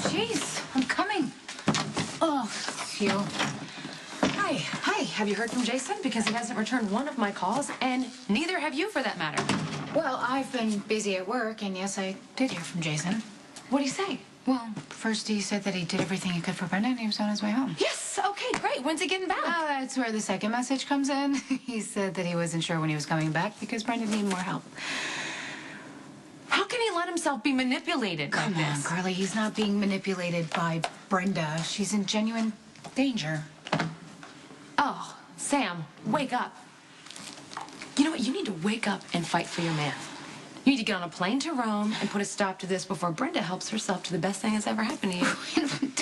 Jeez, I'm coming. Oh, phew. Hi. Hi. Have you heard from Jason? Because he hasn't returned one of my calls, and neither have you for that matter. Well, I've been busy at work, and yes, I did hear from Jason. What'd he say? Well, first he said that he did everything he could for Brenda, and he was on his way home. Yes, okay, great. When's he getting back? That's where the second message comes in. He said that he wasn't sure when he was coming back because Brenda needed more help. How can he let himself be manipulated like Come on, this? Carly, he's not being manipulated by Brenda. She's in genuine danger. Oh, Sam, wake up. You know what? You need to wake up and fight for your man. You need to get on a plane to Rome and put a stop to this before Brenda helps herself to the best thing that's ever happened to you.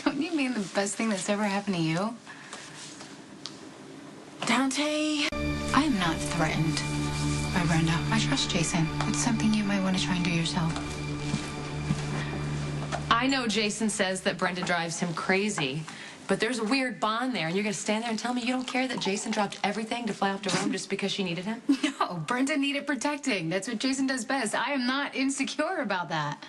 Don't you mean the best thing that's ever happened to you? Dante. I am not threatened by Brenda. I trust Jason. It's something you might want to try and do yourself. I know Jason says that Brenda drives him crazy, but there's a weird bond there, and you're going to stand there and tell me you don't care that Jason dropped everything to fly off to Rome just because she needed him? No, Brenda needed protecting. That's what Jason does best. I am not insecure about that.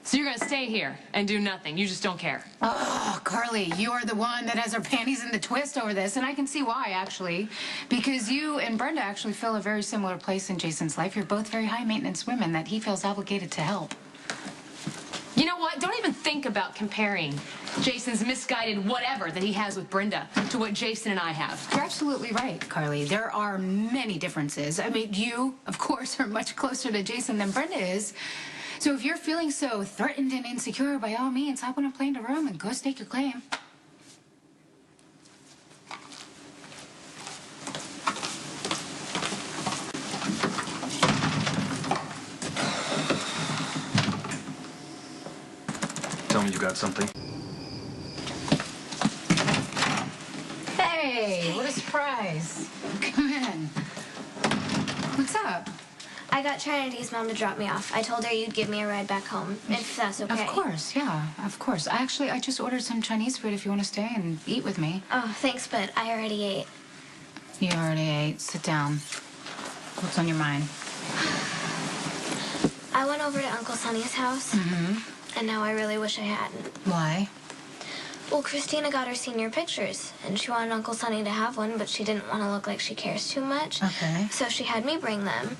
So you're going to stay here and do nothing. You just don't care. Oh, Carly, you're the one that has her panties in the twist over this, and I can see why, actually. Because you and Brenda actually fill a very similar place in Jason's life. You're both very high-maintenance women that he feels obligated to help. You know what? Don't even think about comparing Jason's misguided whatever that he has with Brenda to what Jason and I have. You're absolutely right, Carly. There are many differences. I mean, you, of course, are much closer to Jason than Brenda is. So if you're feeling so threatened and insecure, by all means, hop on a plane to Rome and go stake your claim. Tell me you got something. Hey, what a surprise. Come in. What's up? I got Trinity's mom to drop me off. I told her you'd give me a ride back home, if that's okay. Of course, yeah, of course. I just ordered some Chinese food if you want to stay and eat with me. Oh, thanks, but I already ate. You already ate. Sit down. What's on your mind? I went over to Uncle Sonny's house, and now I really wish I hadn't. Why? Well, Christina got her senior pictures, and she wanted Uncle Sonny to have one, but she didn't want to look like she cares too much. Okay. So she had me bring them.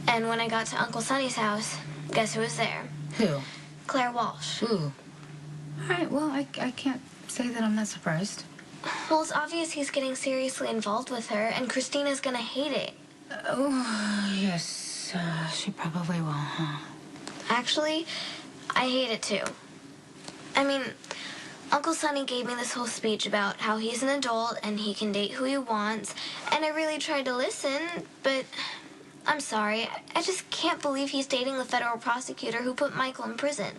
And when I got to Uncle Sonny's house, guess who was there? Who? Claire Walsh. Ooh. All right, well, I can't say that I'm not surprised. Well, it's obvious he's getting seriously involved with her, and Christina's gonna hate it. Oh, yes. She probably will, huh? Actually, I hate it too. I mean, Uncle Sonny gave me this whole speech about how he's an adult and he can date who he wants, and I really tried to listen, but I'm sorry, I just can't believe he's dating the federal prosecutor who put Michael in prison.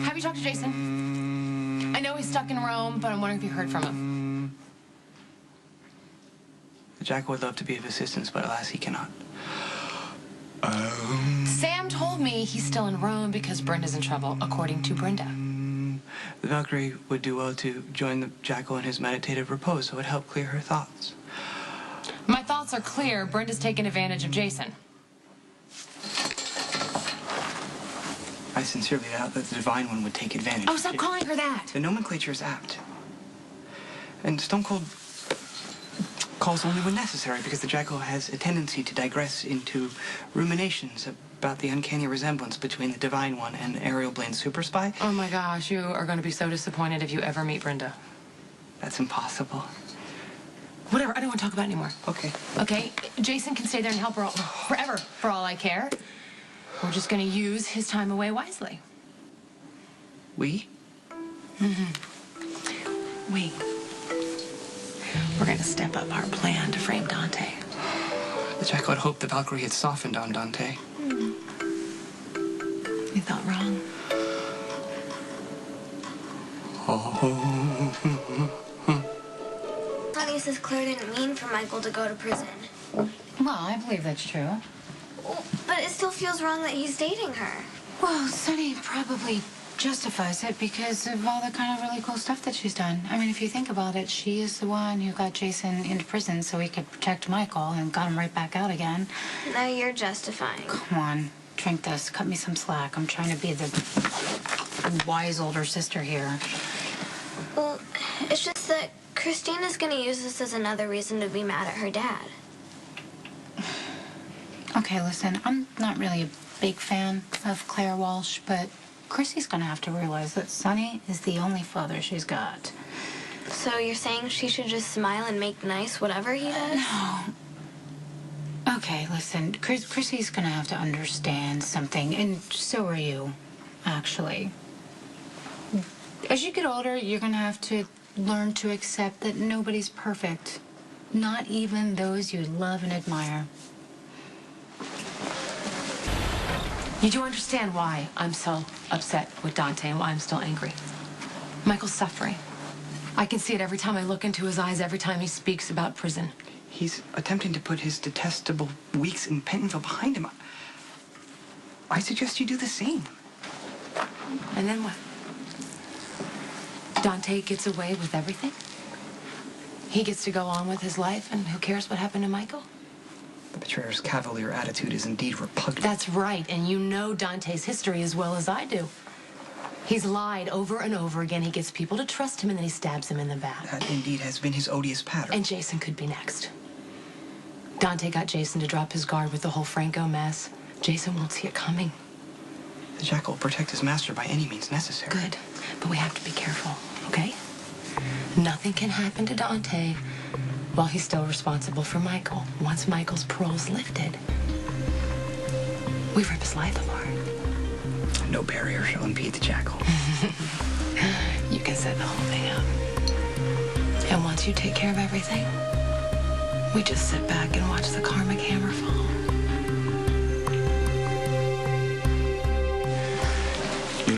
Have you talked to Jason? I know he's stuck in Rome, but I'm wondering if you heard from him. Jack would love to be of assistance, but alas, he cannot. Sam told me he's still in Rome because Brenda's in trouble, according to Brenda. The Valkyrie would do well to join the Jackal in his meditative repose, so it would help clear her thoughts. My thoughts are clear. Brenda's taken advantage of Jason. I sincerely doubt that the Divine One would take advantage. Oh, stop calling her that. The nomenclature is apt. And Stone Cold calls only when necessary, because the Jackal has a tendency to digress into ruminations about the uncanny resemblance between the Divine One and Ariel Blaine's super spy. Oh my gosh, you are going to be so disappointed if you ever meet Brenda. That's impossible. Whatever, I don't want to talk about it anymore. Okay. Okay, Jason can stay there and help her forever, for all I care. We're just going to use his time away wisely. We? We. We're going to step up our plan to frame Dante. The Jackal had hoped the Valkyrie had softened on Dante. You thought wrong. Sonny says Claire didn't mean for Michael to go to prison. Well, I believe that's true. But it still feels wrong that he's dating her. Well, Sonny probably justifies it because of all the kind of really cool stuff that she's done. I mean, if you think about it, she is the one who got Jason into prison so he could protect Michael and got him right back out again. Now you're justifying. Come on, drink this. Cut me some slack. I'm trying to be the wise older sister here. Well, it's just that Christina's gonna use this as another reason to be mad at her dad. Okay, listen, I'm not really a big fan of Claire Walsh, but Chrissy's gonna have to realize that Sonny is the only father she's got. So you're saying she should just smile and make nice whatever he does? No. Okay, listen, Chrissy's gonna have to understand something, and so are you, actually. As you get older, you're gonna have to learn to accept that nobody's perfect. Not even those you love and admire. You do understand why I'm so upset with Dante and why I'm still angry. Michael's suffering. I can see it every time I look into his eyes, every time he speaks about prison. He's attempting to put his detestable weeks in Pentonville behind him. I suggest you do the same. And then what? Dante gets away with everything? He gets to go on with his life, and who cares what happened to Michael? The betrayer's cavalier attitude is indeed repugnant. That's right, and you know Dante's history as well as I do. He's lied over and over again. He gets people to trust him, and then he stabs them in the back. That indeed has been his odious pattern. And Jason could be next. Dante got Jason to drop his guard with the whole Franco mess. Jason won't see it coming. The jackal will protect his master by any means necessary. Good, but we have to be careful, okay? Nothing can happen to Dante while he's still responsible for Michael. Once Michael's parole's lifted, we rip his life apart. No barrier shall impede the jackal. You can set the whole thing up. And once you take care of everything, we just sit back and watch the karmic hammer fall.